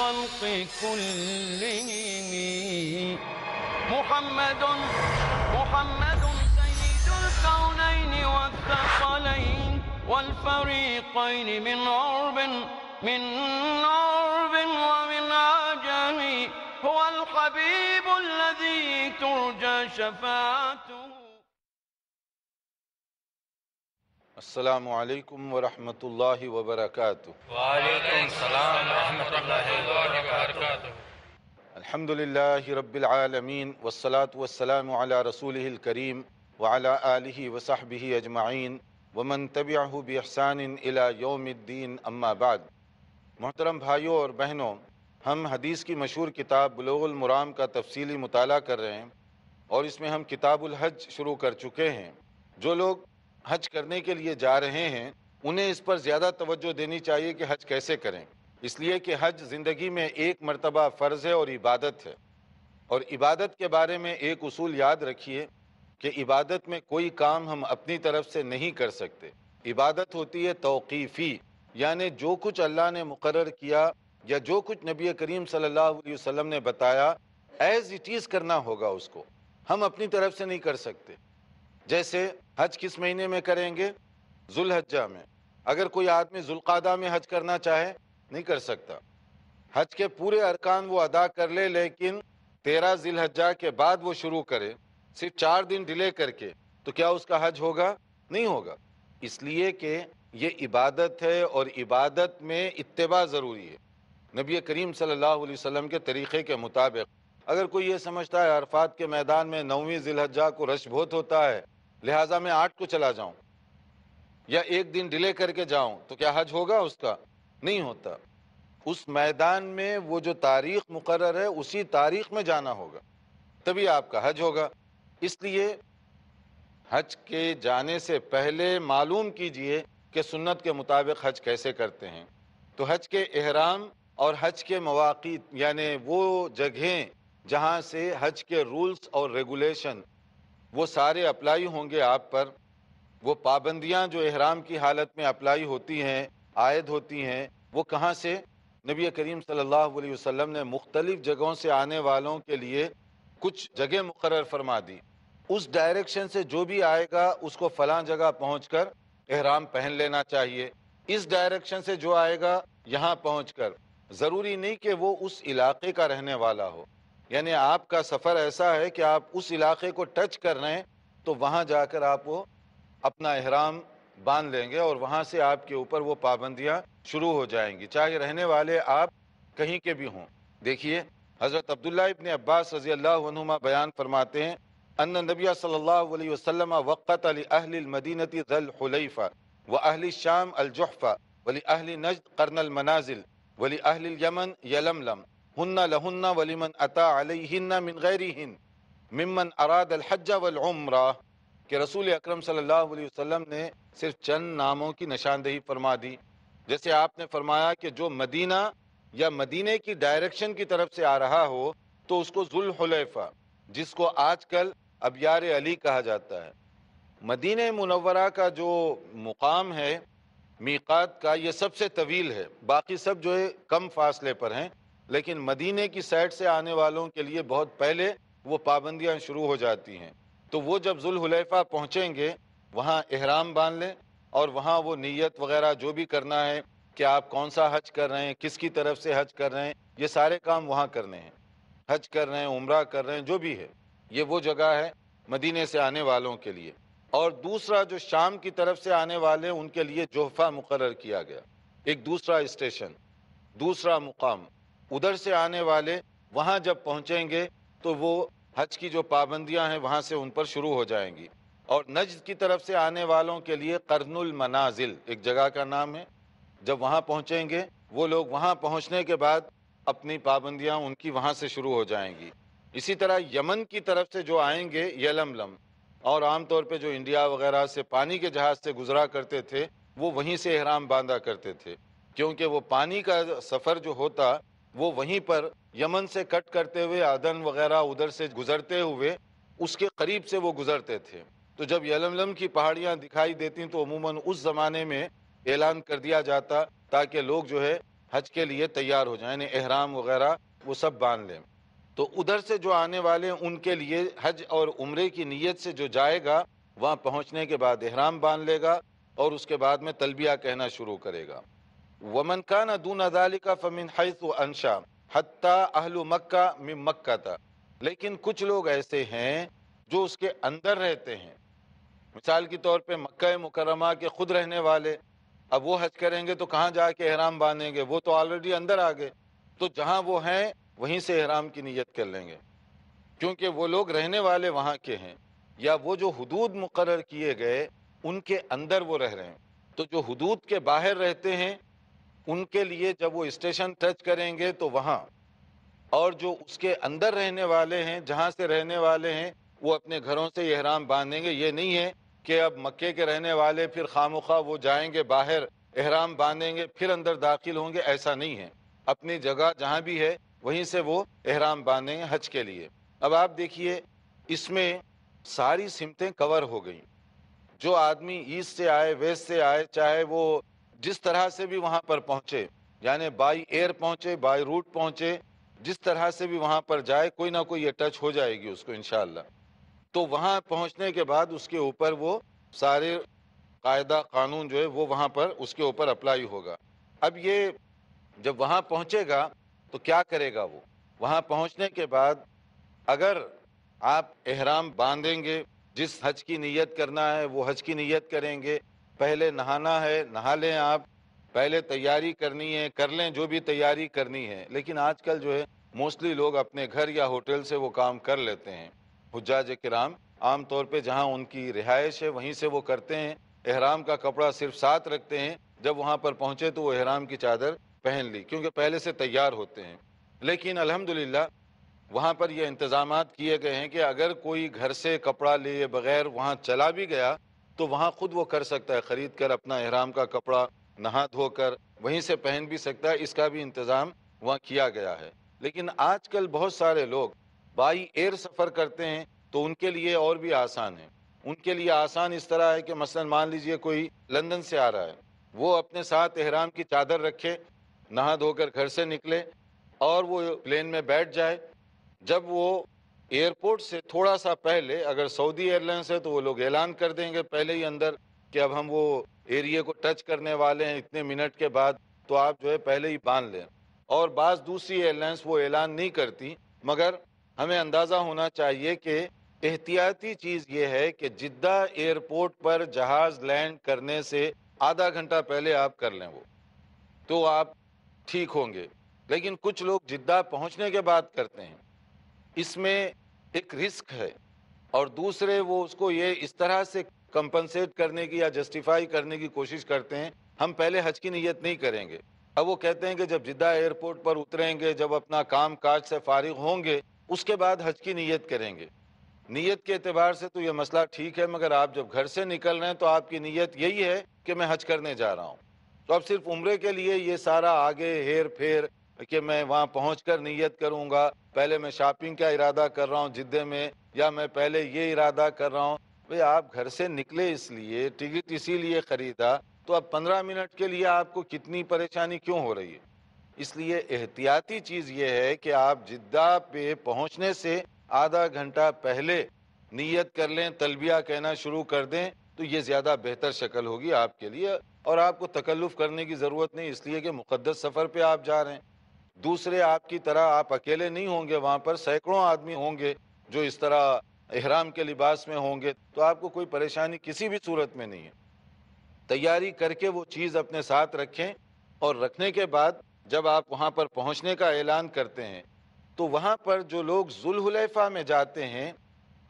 الخلق كلهم محمد سيد الكونين والثقلين والفريقين من عرب ومن عجم هو الحبيب الذي ترجى شفاعته. السلام علیکم ورحمۃ اللہ وبرکاتہ. وعلیکم السلام ورحمۃ اللہ وبرکاتہ. الحمد للہ رب العالمین والصلاة والسلام علی رسولہ الکریم وعلی آلہ وصحبہ اجمعین ومن تبعہ بإحسان الی یوم الدین، اما بعد. محترم بھائیوں اور بہنوں، ہم حدیث کی مشہور کتاب بلوغ المرام کا تفصیلی مطالعہ کر رہے ہیں اور اس میں ہم کتاب الحج شروع کر چکے ہیں. جو لوگ حج کرنے کے لیے جا رہے ہیں انہیں اس پر زیادہ توجہ دینی چاہیے کہ حج کیسے کریں، اس لیے کہ حج زندگی میں ایک مرتبہ فرض ہے اور عبادت ہے. اور عبادت کے بارے میں ایک اصول یاد رکھیے کہ عبادت میں کوئی کام ہم اپنی طرف سے نہیں کر سکتے. عبادت ہوتی ہے توقیفی، یعنی جو کچھ اللہ نے مقرر کیا یا جو کچھ نبی کریم صلی اللہ علیہ وسلم نے بتایا ایز اٹ از کرنا ہوگا، اس کو ہم اپنی طرف سے نہیں کر سکتے. جیسے حج کس مہینے میں کریں گے؟ ذوالحجہ میں. اگر کوئی آدمی ذوالقعدہ میں حج کرنا چاہے نہیں کر سکتا. حج کے پورے ارکان وہ ادا کر لے لیکن 13 ذی الحجہ کے بعد وہ شروع کرے، صرف 4 دن ڈیلے کر کے، تو کیا اس کا حج ہوگا؟ نہیں ہوگا. اس لیے کہ یہ عبادت ہے اور عبادت میں اتباع ضروری ہے نبی کریم صلی اللہ علیہ وسلم کے طریقے کے مطابق. اگر کوئی یہ سمجھتا ہے عرفات کے میدان میں 9ویں ذی الحجہ کو رش بہت ہوتا ہے لہٰذا میں 8 کو چلا جاؤں یا 1 دن ڈیلے کر کے جاؤں، تو کیا حج ہوگا اس کا؟ نہیں ہوتا. اس میدان میں وہ جو تاریخ مقرر ہے اسی تاریخ میں جانا ہوگا، تبھی آپ کا حج ہوگا. اس لیے حج کے جانے سے پہلے معلوم کیجئے کہ سنت کے مطابق حج کیسے کرتے ہیں. تو حج کے احرام اور حج کے مواقیت، یعنی وہ جگہیں جہاں سے حج کے رولز اور ریگولیشن وہ سارے اپلائی ہوں گے آپ پر. وہ پابندیاں جو احرام کی حالت میں اپلائی ہوتی ہیں، عائد ہوتی ہیں، وہ کہاں سے؟ نبی کریم صلی اللہ علیہ وسلم نے مختلف جگہوں سے آنے والوں کے لیے کچھ جگہ مقرر فرما دی. اس ڈائریکشن سے جو بھی آئے گا اس کو فلاں جگہ پہنچ کر احرام پہن لینا چاہیے. اس ڈائریکشن سے جو آئے گا یہاں پہنچ کر، ضروری نہیں کہ وہ اس علاقے کا رہنے والا ہو. یعنی آپ کا سفر ایسا ہے کہ آپ اس علاقے کو ٹچ کر رہے ہیں تو وہاں جا کر آپ وہ اپنا احرام باندھ لیں گے اور وہاں سے آپ کے اوپر وہ پابندیاں شروع ہو جائیں گی، چاہے رہنے والے آپ کہیں کے بھی ہوں. دیکھیے حضرت عبداللہ ابن عباس رضی اللہ عنہما بیان فرماتے ہیں ان نبی صلی اللہ علیہ وسلم وقت لأہل المدینہ ذی الحلیفہ وأہل الشام الجحفہ ولأہل نجد قرن المنازل ولأہل الیمن یلملم ہن لہن ولمن اتا علیہن من غیرہن ممن اراد الحج والعمرہ. کہ رسول اکرم صلی اللہ علیہ وسلم نے صرف چند ناموں کی نشاندہی فرما دی. جیسے آپ نے فرمایا کہ جو مدینہ یا مدینے کی ڈائریکشن کی طرف سے آ رہا ہو تو اس کو ذوالحلیفہ، جس کو آج کل ابیار علی کہا جاتا ہے. مدینہ منورہ کا جو مقام ہے میقات کا یہ سب سے طویل ہے، باقی سب جو ہے کم فاصلے پر ہیں، لیکن مدینے کی سائڈ سے آنے والوں کے لیے بہت پہلے وہ پابندیاں شروع ہو جاتی ہیں. تو وہ جب ذوالحلیفہ پہنچیں گے وہاں احرام باندھ لیں اور وہاں وہ نیت وغیرہ جو بھی کرنا ہے کہ آپ کون سا حج کر رہے ہیں، کس کی طرف سے حج کر رہے ہیں، یہ سارے کام وہاں کرنے ہیں. حج کر رہے ہیں، عمرہ کر رہے ہیں، جو بھی ہے، یہ وہ جگہ ہے مدینے سے آنے والوں کے لیے. اور دوسرا جو شام کی طرف سے آنے والے ان کے لیے جوحفہ مقرر کیا گیا، ایک دوسرا اسٹیشن، دوسرا مقام. ادھر سے آنے والے وہاں جب پہنچیں گے تو وہ حج کی جو پابندیاں ہیں وہاں سے ان پر شروع ہو جائیں گی. اور نجد کی طرف سے آنے والوں کے لیے قرن المنازل ایک جگہ کا نام ہے. جب وہاں پہنچیں گے وہ لوگ وہاں پہنچنے کے بعد اپنی پابندیاں ان کی وہاں سے شروع ہو جائیں گی. اسی طرح یمن کی طرف سے جو آئیں گے یلملم، اور عام طور پہ جو انڈیا وغیرہ سے پانی کے جہاز سے گزرا کرتے تھے وہ وہیں سے احرام باندھا کرتے تھے، کیونکہ وہ پانی کا سفر جو ہوتا وہ وہیں پر یمن سے کٹ کرتے ہوئے عدن وغیرہ ادھر سے گزرتے ہوئے اس کے قریب سے وہ گزرتے تھے. تو جب یلملم کی پہاڑیاں دکھائی دیتی تو عموماً اس زمانے میں اعلان کر دیا جاتا تاکہ لوگ جو ہے حج کے لیے تیار ہو جائیں، یعنی احرام وغیرہ وہ سب باندھ لیں۔ تو ادھر سے جو آنے والے ہیں ان کے لیے حج اور عمرے کی نیت سے جو جائے گا وہاں پہنچنے کے بعد احرام باندھ لے گا اور اس کے بعد میں تلبیہ کہنا شروع کرے گا۔ ومن کان دون ذلک فمن حیث انشا حتی اہل مکہ من مکہ تھا، لیکن کچھ لوگ ایسے ہیں جو اس کے اندر رہتے ہیں، مثال کے طور پہ مکہ مکرمہ کے خود رہنے والے، اب وہ حج کریں گے تو کہاں جا کے احرام باندھیں گے؟ وہ تو آلریڈی اندر آ گئے، تو جہاں وہ ہیں وہیں سے احرام کی نیت کر لیں گے، کیونکہ وہ لوگ رہنے والے وہاں کے ہیں، یا وہ جو حدود مقرر کیے گئے ان کے اندر وہ رہ رہے ہیں۔ تو جو حدود کے باہر رہتے ہیں ان کے لیے جب وہ اسٹیشن ٹچ کریں گے تو وہاں، اور جو اس کے اندر رہنے والے ہیں جہاں سے رہنے والے ہیں وہ اپنے گھروں سے احرام باندھیں گے۔ یہ نہیں ہے کہ اب مکے کے رہنے والے پھر خواہ وہ جائیں گے باہر احرام باندھیں گے پھر اندر داخل ہوں گے، ایسا نہیں ہے، اپنی جگہ جہاں بھی ہے وہیں سے وہ احرام باندھیں گے حج کے لیے۔ اب آپ دیکھیے اس میں ساری سمتیں کور ہو گئیں، جو آدمی ایسٹ سے آئے ویسٹ سے آئے، چاہے وہ جس طرح سے بھی وہاں پر پہنچے، یعنی بائی ایئر پہنچے بائی روٹ پہنچے، جس طرح سے بھی وہاں پر جائے کوئی نہ کوئی یہ ٹچ ہو جائے گی اس کو انشاءاللہ۔ تو وہاں پہنچنے کے بعد اس کے اوپر وہ سارے قاعدہ قانون جو ہے وہ وہاں پر اس کے اوپر اپلائی ہوگا۔ اب یہ جب وہاں پہنچے گا تو کیا کرے گا؟ وہ وہاں پہنچنے کے بعد اگر آپ احرام باندھیں گے، جس حج کی نیت کرنا ہے وہ حج کی نیت کریں گے، پہلے نہانا ہے نہا لیں، آپ پہلے تیاری کرنی ہے کر لیں جو بھی تیاری کرنی ہے، لیکن آج کل جو ہے موسٹلی لوگ اپنے گھر یا ہوٹل سے وہ کام کر لیتے ہیں۔ حجاج کرام عام طور پہ جہاں ان کی رہائش ہے وہیں سے وہ کرتے ہیں، احرام کا کپڑا صرف ساتھ رکھتے ہیں، جب وہاں پر پہنچے تو وہ احرام کی چادر پہن لی کیونکہ پہلے سے تیار ہوتے ہیں۔ لیکن الحمدللہ وہاں پر یہ انتظامات کیے گئے ہیں کہ اگر کوئی گھر سے کپڑا لیے بغیر وہاں چلا بھی گیا تو وہاں خود وہ کر سکتا ہے، خرید کر اپنا احرام کا کپڑا نہا دھو کر وہیں سے پہن بھی سکتا ہے، اس کا بھی انتظام وہاں کیا گیا ہے۔ لیکن آج کل بہت سارے لوگ بائی ایئر سفر کرتے ہیں تو ان کے لیے اور بھی آسان ہے۔ ان کے لیے آسان اس طرح ہے کہ مثلا مان لیجئے کوئی لندن سے آ رہا ہے، وہ اپنے ساتھ احرام کی چادر رکھے، نہا دھو کر گھر سے نکلے اور وہ پلین میں بیٹھ جائے، جب وہ ایئرپورٹ سے تھوڑا سا پہلے، اگر سعودی ایئر لائنس ہے تو وہ لوگ اعلان کر دیں گے پہلے ہی اندر کہ اب ہم وہ ایریے کو ٹچ کرنے والے ہیں اتنے منٹ کے بعد، تو آپ جو ہے پہلے ہی باندھ لیں۔ اور بعض دوسری ایئر لائنس وہ اعلان نہیں کرتی، مگر ہمیں اندازہ ہونا چاہیے کہ احتیاطی چیز یہ ہے کہ جدہ ایئرپورٹ پر جہاز لینڈ کرنے سے آدھا گھنٹہ پہلے آپ کر لیں، وہ تو آپ ٹھیک ہوں گے۔ لیکن کچھ لوگ جدہ پہنچنے کے بعد کرتے ہیں، اس میں ایک رسک ہے، اور دوسرے وہ اس کو یہ اس طرح سے کمپنسیٹ کرنے کی یا جسٹیفائی کرنے کی کوشش کرتے ہیں ہم پہلے حج کی نیت نہیں کریں گے۔ اب وہ کہتے ہیں کہ جب جدہ ایئرپورٹ پر اتریں گے، جب اپنا کام کاج سے فارغ ہوں گے اس کے بعد حج کی نیت کریں گے۔ نیت کے اعتبار سے تو یہ مسئلہ ٹھیک ہے، مگر آپ جب گھر سے نکل رہے ہیں تو آپ کی نیت یہی ہے کہ میں حج کرنے جا رہا ہوں، تو اب صرف عمرے کے لیے یہ سارا آگے ہیر پھیر کہ میں وہاں پہنچ کر نیت کروں گا، پہلے میں شاپنگ کا ارادہ کر رہا ہوں جدے میں، یا میں پہلے یہ ارادہ کر رہا ہوں، بھئی آپ گھر سے نکلے اس لیے، ٹکٹ اسی لیے خریدا، تو اب 15 منٹ کے لیے آپ کو کتنی پریشانی کیوں ہو رہی ہے؟ اس لیے احتیاطی چیز یہ ہے کہ آپ جدہ پہ پہنچنے سے آدھا گھنٹہ پہلے نیت کر لیں، تلبیہ کہنا شروع کر دیں، تو یہ زیادہ بہتر شکل ہوگی آپ کے لیے، اور آپ کو تکلف کرنے کی ضرورت نہیں، اس لیے کہ مقدس سفر پہ آپ جا رہے ہیں۔ دوسرے آپ کی طرح آپ اکیلے نہیں ہوں گے، وہاں پر سینکڑوں آدمی ہوں گے جو اس طرح احرام کے لباس میں ہوں گے، تو آپ کو کوئی پریشانی کسی بھی صورت میں نہیں ہے۔ تیاری کر کے وہ چیز اپنے ساتھ رکھیں، اور رکھنے کے بعد جب آپ وہاں پر پہنچنے کا اعلان کرتے ہیں تو وہاں پر جو لوگ ذوالحلیفہ میں جاتے ہیں،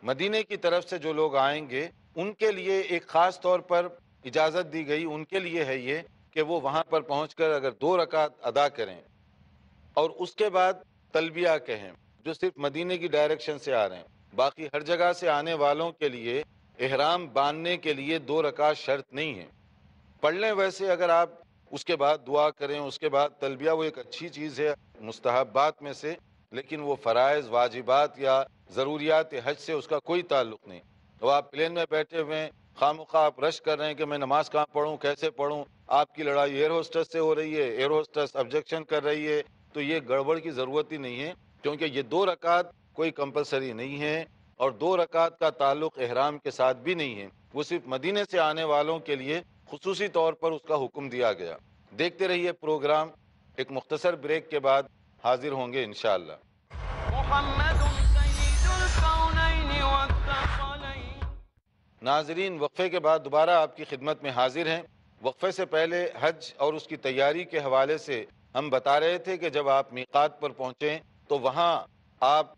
مدینے کی طرف سے جو لوگ آئیں گے ان کے لیے ایک خاص طور پر اجازت دی گئی، ان کے لیے ہے یہ کہ وہ وہاں پر پہنچ کر اگر 2 رکعت ادا کریں اور اس کے بعد تلبیہ کہیں، جو صرف مدینے کی ڈائریکشن سے آ رہے ہیں، باقی ہر جگہ سے آنے والوں کے لیے احرام باندھنے کے لیے 2 رکعت شرط نہیں ہے، پڑھ لیں ویسے اگر آپ، اس کے بعد دعا کریں، اس کے بعد تلبیہ، وہ ایک اچھی چیز ہے مستحبات میں سے، لیکن وہ فرائض واجبات یا ضروریات حج سے اس کا کوئی تعلق نہیں۔ تو آپ پلین میں بیٹھے ہوئے ہیں، خواہ آپ رش کر رہے ہیں کہ میں نماز کہاں پڑھوں، کیسے پڑھوں، آپ کی لڑائی ایئر ہوسٹس سے ہو رہی ہے، ایئر ہوسٹس آبجیکشن کر رہی ہے، تو یہ گڑبڑ کی ضرورت ہی نہیں ہے، کیونکہ یہ 2 رکعت کوئی کمپلسری نہیں ہے، اور 2 رکعت کا تعلق احرام کے ساتھ بھی نہیں ہے، وہ صرف مدینے سے آنے والوں کے لیے خصوصی طور پر اس کا حکم دیا گیا۔ دیکھتے رہیے پروگرام، ایک مختصر بریک کے بعد حاضر ہوں گے انشاءاللہ۔ محمد سید الکونین والثقلین۔ ناظرین، وقفے کے بعد دوبارہ آپ کی خدمت میں حاضر ہیں۔ وقفے سے پہلے حج اور اس کی تیاری کے حوالے سے ہم بتا رہے تھے کہ جب آپ میقات پر پہنچیں تو وہاں آپ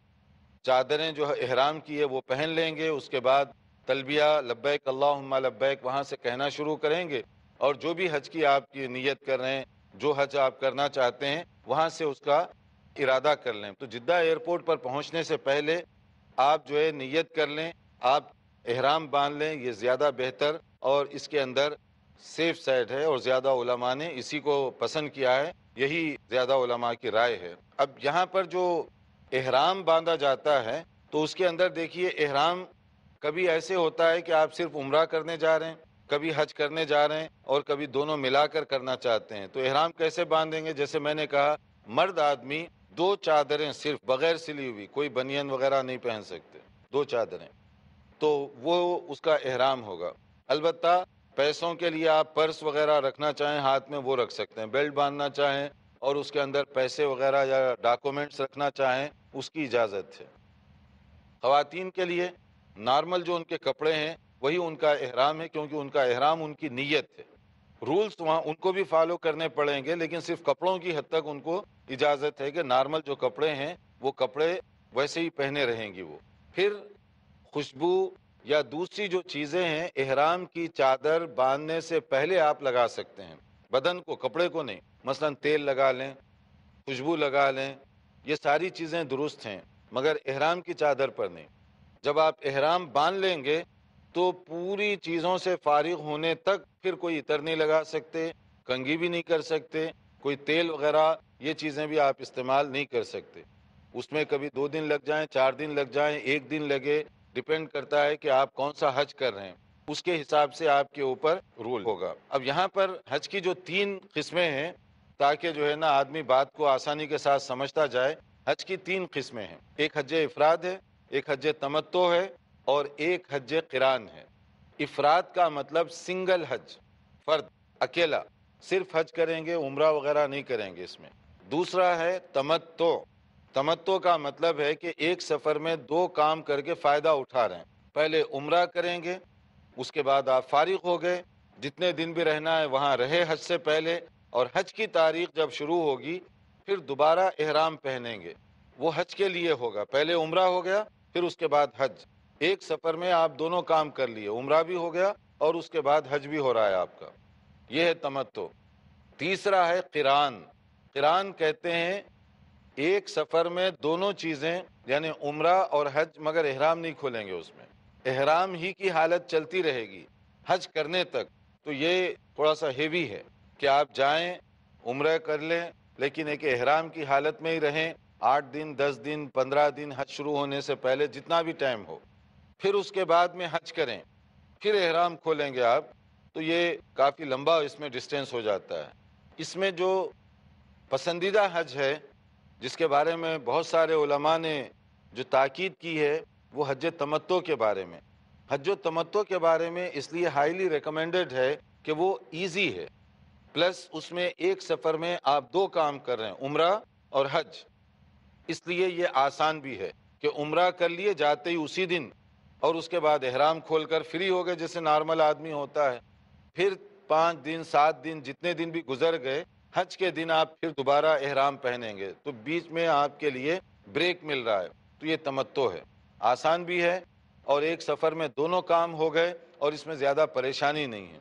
چادریں جو احرام کی ہے وہ پہن لیں گے، اس کے بعد تلبیہ لبیک اللہم لبیک وہاں سے کہنا شروع کریں گے، اور جو بھی حج کی آپ کی نیت کر رہے ہیں، جو حج آپ کرنا چاہتے ہیں وہاں سے اس کا ارادہ کر لیں۔ تو جدہ ایئرپورٹ پر پہنچنے سے پہلے آپ جو ہے نیت کر لیں، آپ احرام باندھ لیں، یہ زیادہ بہتر اور اس کے اندر سیف سائڈ ہے، اور زیادہ علماء نے اسی کو پسند کیا ہے، یہی زیادہ علماء کی رائے ہے۔ اب یہاں پر جو احرام باندھا جاتا ہے تو اس کے اندر دیکھیے، احرام کبھی ایسے ہوتا ہے کہ آپ صرف عمرہ کرنے جا رہے ہیں، کبھی حج کرنے جا رہے ہیں، اور کبھی دونوں ملا کر کرنا چاہتے ہیں۔ تو احرام کیسے باندھیں گے؟ جیسے میں نے کہا، مرد آدمی 2 چادریں صرف بغیر سلی ہوئی، کوئی بنین وغیرہ نہیں پہن سکتے، 2 چادریں، تو وہ اس کا احرام ہوگا۔ البتہ پیسوں کے لیے آپ پرس وغیرہ رکھنا چاہیں ہاتھ میں وہ رکھ سکتے ہیں، بیلٹ باندھنا چاہیں اور اس کے اندر پیسے وغیرہ یا ڈاکومنٹس رکھنا چاہیں اس کی اجازت ہے۔ خواتین کے لیے نارمل جو ان کے کپڑے ہیں وہی ان کا احرام ہے، کیونکہ ان کا احرام ان کی نیت ہے۔ رولز وہاں ان کو بھی فالو کرنے پڑیں گے، لیکن صرف کپڑوں کی حد تک ان کو اجازت ہے کہ نارمل جو کپڑے ہیں وہ کپڑے ویسے ہی پہنے رہیں گی وہ۔ پھر خوشبو یا دوسری جو چیزیں ہیں احرام کی چادر باندھنے سے پہلے آپ لگا سکتے ہیں، بدن کو، کپڑے کو نہیں۔ مثلا تیل لگا لیں، خوشبو لگا لیں، یہ ساری چیزیں درست ہیں، مگر احرام کی چادر پر نہیں۔ جب آپ احرام باندھ لیں گے تو پوری چیزوں سے فارغ ہونے تک پھر کوئی عطر نہیں لگا سکتے، کنگھی بھی نہیں کر سکتے، کوئی تیل وغیرہ یہ چیزیں بھی آپ استعمال نہیں کر سکتے۔ اس میں کبھی 2 دن لگ جائیں، 4 دن لگ جائیں، 1 دن لگے، ڈیپینڈ کرتا ہے کہ آپ کون سا حج کر رہے ہیں، اس کے حساب سے آپ کے اوپر رول ہوگا۔ اب یہاں پر حج کی جو 3 قسمیں ہیں، تاکہ جو ہے نا آدمی بات کو آسانی کے ساتھ سمجھتا جائے، حج کی 3 قسمیں ہیں۔ ایک حج افراد ہے، ایک حج تمتع ہے، اور ایک حج قران ہے۔ افراد کا مطلب سنگل حج، فرد، اکیلا صرف حج کریں گے، عمرہ وغیرہ نہیں کریں گے اس میں۔ دوسرا ہے تمتع۔ تمتع کا مطلب ہے کہ ایک سفر میں 2 کام کر کے فائدہ اٹھا رہے ہیں، پہلے عمرہ کریں گے، اس کے بعد آپ فارغ ہو گئے، جتنے دن بھی رہنا ہے وہاں رہے حج سے پہلے، اور حج کی تاریخ جب شروع ہوگی پھر دوبارہ احرام پہنیں گے، وہ حج کے لیے ہوگا، پہلے عمرہ ہو گیا پھر اس کے بعد حج۔ ایک سفر میں آپ دونوں کام کر لیے، عمرہ بھی ہو گیا اور اس کے بعد حج بھی ہو رہا ہے آپ کا، یہ ہے تمتع۔ تیسرا ہے قران۔ قران کہتے ہیں ایک سفر میں دونوں چیزیں، یعنی عمرہ اور حج، مگر احرام نہیں کھولیں گے، اس میں احرام ہی کی حالت چلتی رہے گی حج کرنے تک۔ تو یہ تھوڑا سا ہیوی ہے کہ آپ جائیں عمرہ کر لیں لیکن ایک احرام کی حالت میں ہی رہیں 8 دن 10 دن 15 دن حج شروع ہونے سے پہلے، جتنا بھی ٹائم ہو، پھر اس کے بعد میں حج کریں، پھر احرام کھولیں گے آپ، تو یہ کافی لمبا اس میں ڈسٹینس ہو جاتا ہے۔ اس میں جو پسندیدہ حج ہے جس کے بارے میں بہت سارے علماء نے جو تاکید کی ہے وہ حج تمتع کے بارے میں۔ حج و تمتع کے بارے میں اس لیے ہائیلی ریکمینڈڈ ہے کہ وہ ایزی ہے، پلس اس میں ایک سفر میں آپ 2 کام کر رہے ہیں، عمرہ اور حج، اس لیے یہ آسان بھی ہے کہ عمرہ کر لیے جاتے ہی اسی دن، اور اس کے بعد احرام کھول کر فری ہو گئے جیسے نارمل آدمی ہوتا ہے، پھر 5 دن 7 دن جتنے دن بھی گزر گئے، حج کے دن آپ پھر دوبارہ احرام پہنیں گے، تو بیچ میں آپ کے لیے بریک مل رہا ہے، تو یہ تمتع ہے، آسان بھی ہے، اور ایک سفر میں دونوں کام ہو گئے اور اس میں زیادہ پریشانی نہیں ہے۔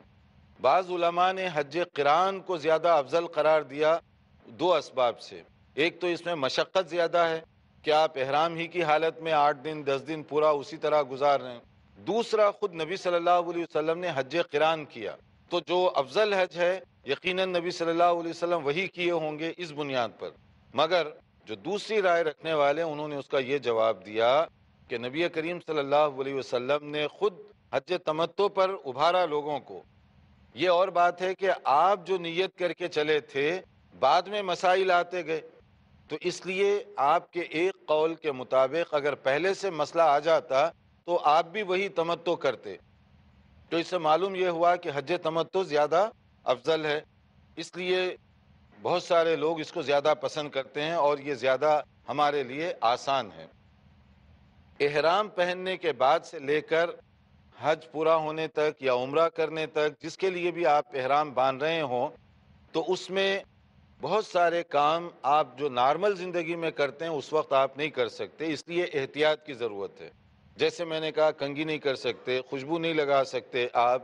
بعض علماء نے حج قران کو زیادہ افضل قرار دیا 2 اسباب سے۔ ایک تو اس میں مشقت زیادہ ہے کہ آپ احرام ہی کی حالت میں 8 دن 10 دن پورا اسی طرح گزار رہے ہیں۔ دوسرا، خود نبی صلی اللہ علیہ وسلم نے حج قران کیا، تو جو افضل حج ہے یقیناً نبی صلی اللہ علیہ وسلم وہی کیے ہوں گے اس بنیاد پر، مگر جو دوسری رائے رکھنے والے انہوں نے اس کا یہ جواب دیا کہ نبی کریم صلی اللہ علیہ وسلم نے خود حج تمتع پر ابھارا لوگوں کو۔ یہ اور بات ہے کہ آپ جو نیت کر کے چلے تھے بعد میں مسائل آتے گئے، تو اس لیے آپ کے ایک قول کے مطابق اگر پہلے سے مسئلہ آ جاتا تو آپ بھی وہی تمتع کرتے۔ تو اس سے معلوم یہ ہوا کہ حج تمتع زیادہ افضل ہے، اس لیے بہت سارے لوگ اس کو زیادہ پسند کرتے ہیں اور یہ زیادہ ہمارے لیے آسان ہے۔ احرام پہننے کے بعد سے لے کر حج پورا ہونے تک یا عمرہ کرنے تک جس کے لیے بھی آپ احرام باندھ رہے ہوں، تو اس میں بہت سارے کام آپ جو نارمل زندگی میں کرتے ہیں اس وقت آپ نہیں کر سکتے، اس لیے احتیاط کی ضرورت ہے۔ جیسے میں نے کہا کنگھی نہیں کر سکتے، خوشبو نہیں لگا سکتے آپ،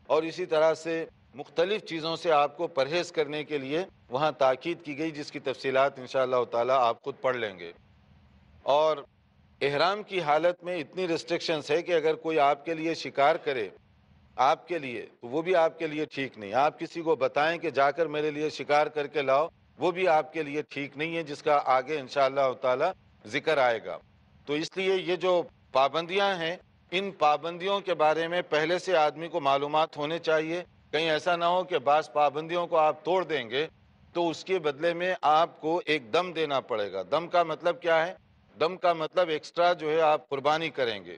اور اسی طرح سے مختلف چیزوں سے آپ کو پرہیز کرنے کے لیے وہاں تاکید کی گئی، جس کی تفصیلات انشاءاللہ تعالی آپ خود پڑھ لیں گے۔ اور احرام کی حالت میں اتنی ریسٹرکشنز ہے کہ اگر کوئی آپ کے لیے شکار کرے آپ کے لیے تو وہ بھی آپ کے لیے ٹھیک نہیں۔ آپ کسی کو بتائیں کہ جا کر میرے لیے شکار کر کے لاؤ، وہ بھی آپ کے لیے ٹھیک نہیں ہے، جس کا آگے انشاءاللہ تعالی ذکر آئے گا۔ تو اس لیے یہ جو پابندیاں ہیں، ان پابندیوں کے بارے میں پہلے سے آدمی کو معلومات ہونے چاہیے، کہیں ایسا نہ ہو کہ بعض پابندیوں کو آپ توڑ دیں گے تو اس کے بدلے میں آپ کو ایک دم دینا پڑے گا۔ دم کا مطلب کیا ہے؟ دم کا مطلب ایکسٹرا جو ہے آپ قربانی کریں گے۔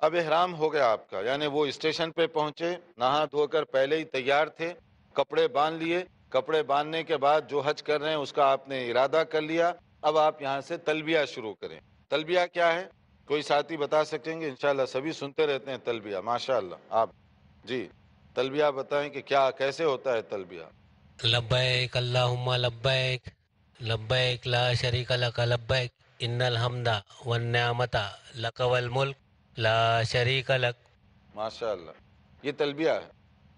اب احرام ہو گیا آپ کا، یعنی وہ اسٹیشن پہ پہنچے، نہا دھو کر پہلے ہی تیار تھے، کپڑے باندھ لیے، کپڑے باندھنے کے بعد جو حج کر رہے ہیں اس کا آپ نے ارادہ کر لیا۔ اب آپ یہاں سے تلبیہ شروع کریں۔ تلبیہ کیا ہے؟ کوئی ساتھی بتا سکیں گے؟ انشاءاللہ سبھی سنتے رہتے ہیں تلبیہ، ماشاءاللہ۔ آپ جی تلبیہ بتائیں کہ کیا کیسے ہوتا ہے تلبیہ؟ لبیک اللہم لبیک لبیک لا شریک لک لبیک ان الحمد والنعمت لک والملک لا شریک لک۔ ماشاءاللہ، یہ تلبیہ ہے۔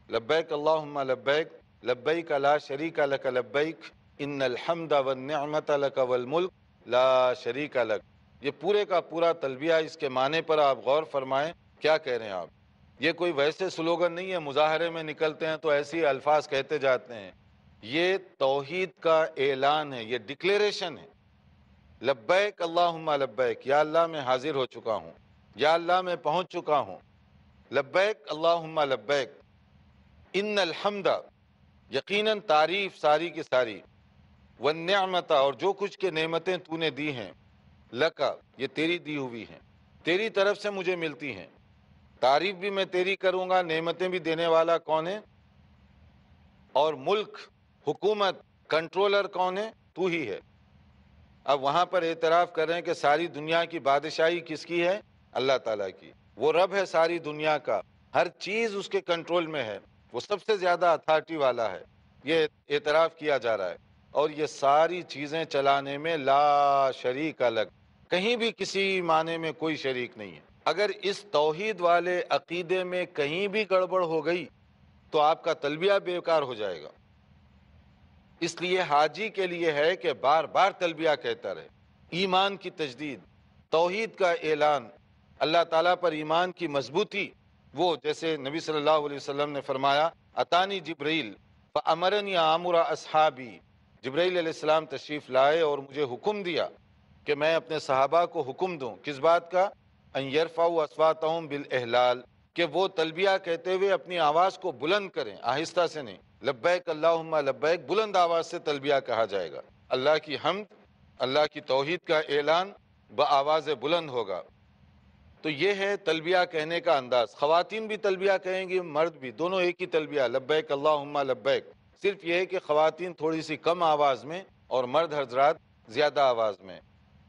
لبیک اللہم لبیک لبیک لا شریک لک لبیک ان الحمد والنعمت لک والملک لا شریک لک۔ یہ پورے کا پورا تلبیہ، اس کے معنی پر آپ غور فرمائیں، کیا کہہ رہے ہیں آپ؟ یہ کوئی ویسے سلوگن نہیں ہے، مظاہرے میں نکلتے ہیں تو ایسے الفاظ کہتے جاتے ہیں۔ یہ توحید کا اعلان ہے، یہ ڈکلیریشن ہے۔ لبیک اللہم لبیک، یا اللہ میں حاضر ہو چکا ہوں، یا اللہ میں پہنچ چکا ہوں۔ لبیک اللہم لبیک ان الحمد، یقیناً تعریف ساری کی ساری، والنعمت، اور جو کچھ کے نعمتیں تو نے دی ہیں، لکا، یہ تیری دی ہوئی ہیں، تیری طرف سے مجھے ملتی ہیں۔ تعریف بھی میں تیری کروں گا، نعمتیں بھی دینے والا کون ہے؟ اور ملک، حکومت، کنٹرولر کون ہے؟ تو ہی ہے۔ اب وہاں پر اعتراف کر رہے ہیں کہ ساری دنیا کی بادشاہی کس کی ہے؟ اللہ تعالیٰ کی۔ وہ رب ہے ساری دنیا کا، ہر چیز اس کے کنٹرول میں ہے، وہ سب سے زیادہ اتھارٹی والا ہے، یہ اعتراف کیا جا رہا ہے۔ اور یہ ساری چیزیں چلانے میں لا شریک لک، کہیں بھی کسی معنی میں کوئی شریک نہیں ہے۔ اگر اس توحید والے عقیدے میں کہیں بھی گڑبڑ ہو گئی تو آپ کا تلبیہ بیکار ہو جائے گا۔ اس لیے حاجی کے لیے ہے کہ بار بار تلبیہ کہتا رہے۔ ایمان کی تجدید، توحید کا اعلان، اللہ تعالیٰ پر ایمان کی مضبوطی، وہ جیسے نبی صلی اللہ علیہ وسلم نے فرمایا، اتانی جبریل فامرنی آمر اصحابی، جبرائیل علیہ السلام تشریف لائے اور مجھے حکم دیا کہ میں اپنے صحابہ کو حکم دوں، کس بات کا؟ ان یرفعوا اصواتهم بالاحلال، کہ وہ تلبیہ کہتے ہوئے اپنی آواز کو بلند کریں، آہستہ سے نہیں۔ لبیک اللہم لبیک بلند آواز سے تلبیہ کہا جائے گا۔ اللہ کی حمد، اللہ کی توحید کا اعلان بآواز بلند ہوگا۔ تو یہ ہے تلبیہ کہنے کا انداز۔ خواتین بھی تلبیہ کہیں گی، مرد بھی، دونوں ایک ہی تلبیہ، لبیک اللہم لبیک۔ صرف یہ ہے کہ خواتین تھوڑی سی کم آواز میں اور مرد حضرات زیادہ آواز میں۔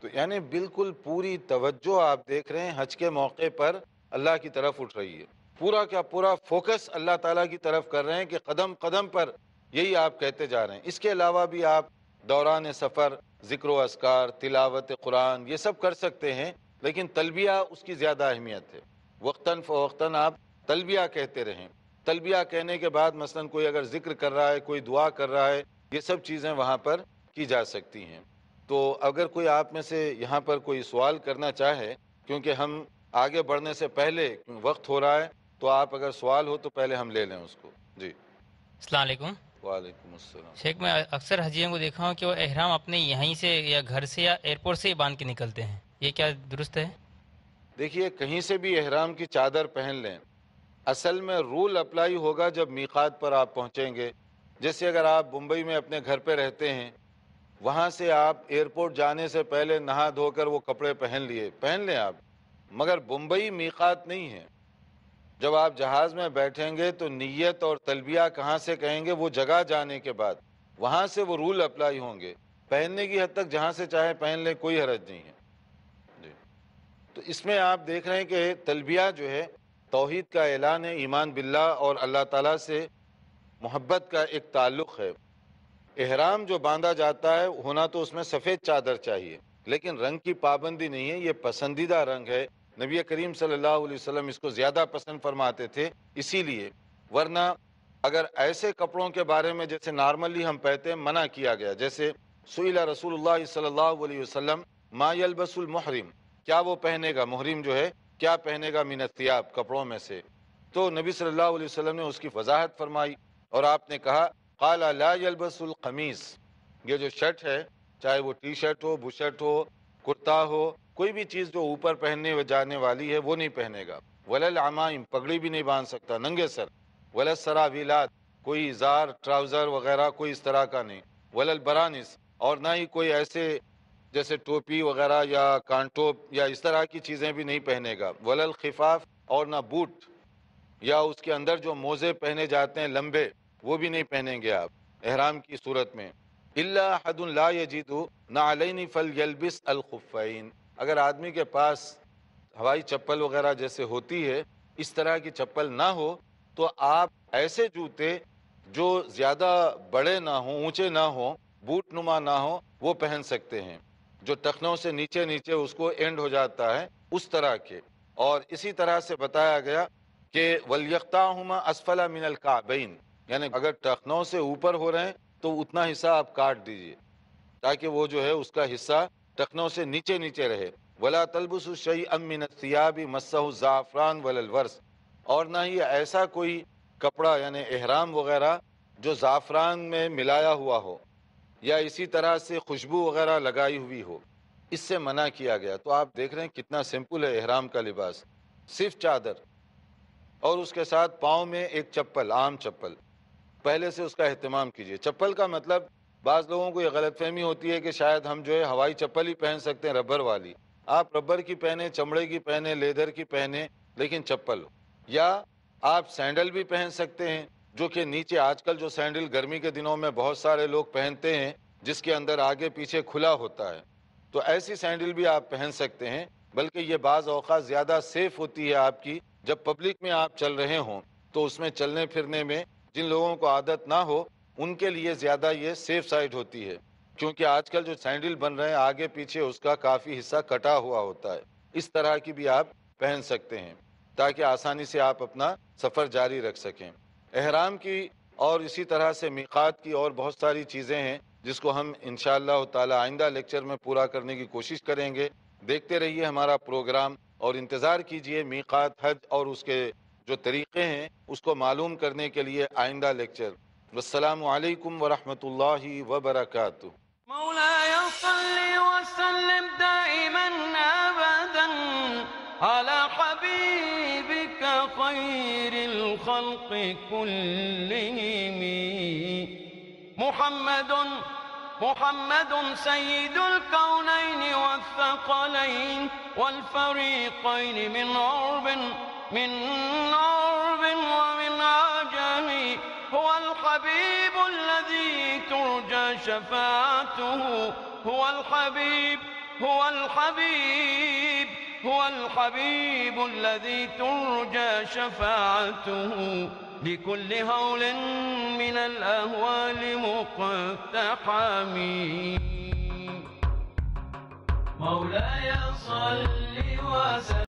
تو یعنی بالکل پوری توجہ آپ دیکھ رہے ہیں حج کے موقع پر اللہ کی طرف اٹھ رہی ہے، پورا کا پورا فوکس اللہ تعالیٰ کی طرف کر رہے ہیں کہ قدم قدم پر یہی آپ کہتے جا رہے ہیں۔ اس کے علاوہ بھی آپ دوران سفر ذکر و اذکار، تلاوت قرآن، یہ سب کر سکتے ہیں، لیکن تلبیہ اس کی زیادہ اہمیت ہے۔ وقتاً فوقتاً آپ تلبیہ کہتے رہیں۔ تلبیہ کہنے کے بعد مثلاً کوئی اگر ذکر کر رہا ہے، کوئی دعا کر رہا ہے، یہ سب چیزیں وہاں پر کی جا سکتی ہیں۔ تو اگر کوئی آپ میں سے یہاں پر کوئی سوال کرنا چاہے، کیونکہ ہم آگے بڑھنے سے پہلے وقت ہو رہا ہے، تو آپ اگر سوال ہو تو پہلے ہم لے لیں اس کو۔ جی السلام علیکم۔ وعلیکم السلام۔ شیخ، میں اکثر حجیوں کو دیکھا ہوں کہ وہ احرام اپنے یہیں سے یا گھر سے یا ایئرپورٹ سے ہی باندھ کے نکلتے ہیں، یہ کیا درست ہے؟ دیکھیے، کہیں سے بھی احرام کی چادر پہن لیں، اصل میں رول اپلائی ہوگا جب میقات پر آپ پہنچیں گے. جیسے اگر آپ ممبئی میں اپنے گھر پہ رہتے ہیں، وہاں سے آپ ایئرپورٹ جانے سے پہلے نہا دھو کر وہ کپڑے پہن لیں آپ، مگر ممبئی میقات نہیں ہے. جب آپ جہاز میں بیٹھیں گے تو نیت اور تلبیہ کہاں سے کہیں گے؟ وہ جگہ جانے کے بعد وہاں سے وہ رول اپلائی ہوں گے. پہننے کی حد تک جہاں سے چاہے پہن لیں، کوئی حرج نہیں ہے. جی، تو اس میں آپ دیکھ رہے ہیں کہ تلبیہ جو ہے توحید کا اعلان ہے، ایمان باللہ اور اللہ تعالیٰ سے محبت کا ایک تعلق ہے. احرام جو باندھا جاتا ہے ہونا تو اس میں سفید چادر چاہیے، لیکن رنگ کی پابندی نہیں ہے، یہ پسندیدہ رنگ ہے. نبی کریم صلی اللہ علیہ وسلم اس کو زیادہ پسند فرماتے تھے اسی لیے. ورنہ اگر ایسے کپڑوں کے بارے میں جیسے نارملی ہم پہنتے ہیں منع کیا گیا، جیسے سئل رسول اللہ صلی اللہ علیہ وسلم ما یلبس المحرم، کیا وہ پہنے گا محرم جو ہے کیا پہنے گا من الثیاب، کپڑوں میں سے. تو نبی صلی اللہ علیہ وسلم نے اس کی وضاحت فرمائی اور آپ نے کہا قال لا یلبس القمیص، یہ جو شرٹ ہے چاہے وہ ٹی شرٹ ہو، بشرٹ ہو، کرتا ہو، کوئی بھی چیز جو اوپر پہننے جانے والی ہے وہ نہیں پہنے گا. ولا العمائم، پگڑی بھی نہیں باندھ سکتا ننگے سر. ولا السراویلات، کوئی ازار ٹراؤزر وغیرہ کوئی اس طرح کا نہیں. ولا البرانس، اور نہ ہی کوئی ایسے جیسے ٹوپی وغیرہ یا کانٹوپ یا اس طرح کی چیزیں بھی نہیں پہنے گا. ولا الخفاف، اور نہ بوٹ یا اس کے اندر جو موزے پہنے جاتے ہیں لمبے وہ بھی نہیں پہنیں گے آپ احرام کی صورت میں. الا احد لا یجد نعلین فلیلبس الخفین، اگر آدمی کے پاس ہوائی چپل وغیرہ جیسے ہوتی ہے اس طرح کی چپل نہ ہو تو آپ ایسے جوتے جو زیادہ بڑے نہ ہوں، اونچے نہ ہوں، بوٹ نما نہ ہوں وہ پہن سکتے ہیں، جو ٹخنوں سے نیچے نیچے اس کو اینڈ ہو جاتا ہے اس طرح کے. اور اسی طرح سے بتایا گیا کہ وَلْيَقْطَعْهُمَا أَسْفَلَ مِنَ الْكَعْبَيْنِ، یعنی اگر ٹخنوں سے اوپر ہو رہے ہیں تو اتنا حصہ آپ کاٹ دیجئے تاکہ وہ جو ہے اس کا حصہ ٹخنوں سے نیچے نیچے رہے. وَلَا تَلْبُسُوا شَيْئًا مِنَ الثِّيَابِ مَسَّهُ الزَّعْفْرَانُ وَلَا الْوَرْسُ، اور نہ ہی ایسا کوئی کپڑا یعنی احرام وغیرہ جو زعفران میں ملایا ہوا ہو یا اسی طرح سے خوشبو وغیرہ لگائی ہوئی ہو، اس سے منع کیا گیا. تو آپ دیکھ رہے ہیں کتنا سمپل ہے احرام کا لباس، صرف چادر اور اس کے ساتھ پاؤں میں ایک چپل، عام چپل. پہلے سے اس کا اہتمام کیجیے. چپل کا مطلب بعض لوگوں کو یہ غلط فہمی ہوتی ہے کہ شاید ہم جو ہے ہوائی چپل ہی پہن سکتے ہیں ربر والی. آپ ربر کی پہنے، چمڑے کی پہنے، لیدر کی پہنے، لیکن چپل. یا آپ سینڈل بھی پہن سکتے ہیں جو کہ نیچے، آج کل جو سینڈل گرمی کے دنوں میں بہت سارے لوگ پہنتے ہیں جس کے اندر آگے پیچھے کھلا ہوتا ہے، تو ایسی سینڈل بھی آپ پہن سکتے ہیں. بلکہ یہ بعض اوقات زیادہ سیف ہوتی ہے آپ کی، جب پبلک میں آپ چل رہے ہوں تو اس میں چلنے پھرنے میں جن لوگوں کو عادت نہ ہو ان کے لیے زیادہ یہ سیف سائڈ ہوتی ہے، کیونکہ آج کل جو سینڈل بن رہے ہیں آگے پیچھے اس کا کافی حصہ کٹا ہوا ہوتا ہے. اس طرح کی بھی آپ پہن سکتے ہیں تاکہ آسانی سے آپ اپنا سفر جاری رکھ سکیں. احرام کی اور اسی طرح سے میقات کی اور بہت ساری چیزیں ہیں جس کو ہم انشاءاللہ تعالی آئندہ لیکچر میں پورا کرنے کی کوشش کریں گے. دیکھتے رہیے ہمارا پروگرام اور انتظار کیجئے میقات، حج اور اس کے جو طریقے ہیں اس کو معلوم کرنے کے لیے آئندہ لیکچر. والسلام علیکم ورحمۃ اللہ وبرکاتہ. مولاي صل وسلم دائما ابدا على حبيبك خير الخلق كلهم محمد سيد الكونين والثقلين والفريقين من عرب ومن عجم، هو الحبيب الذي ترجى شفاعته، هو الحبيب الذي ترجى شفاعته بكل هول من الأهوال مقتحم. مولاي صل وسلم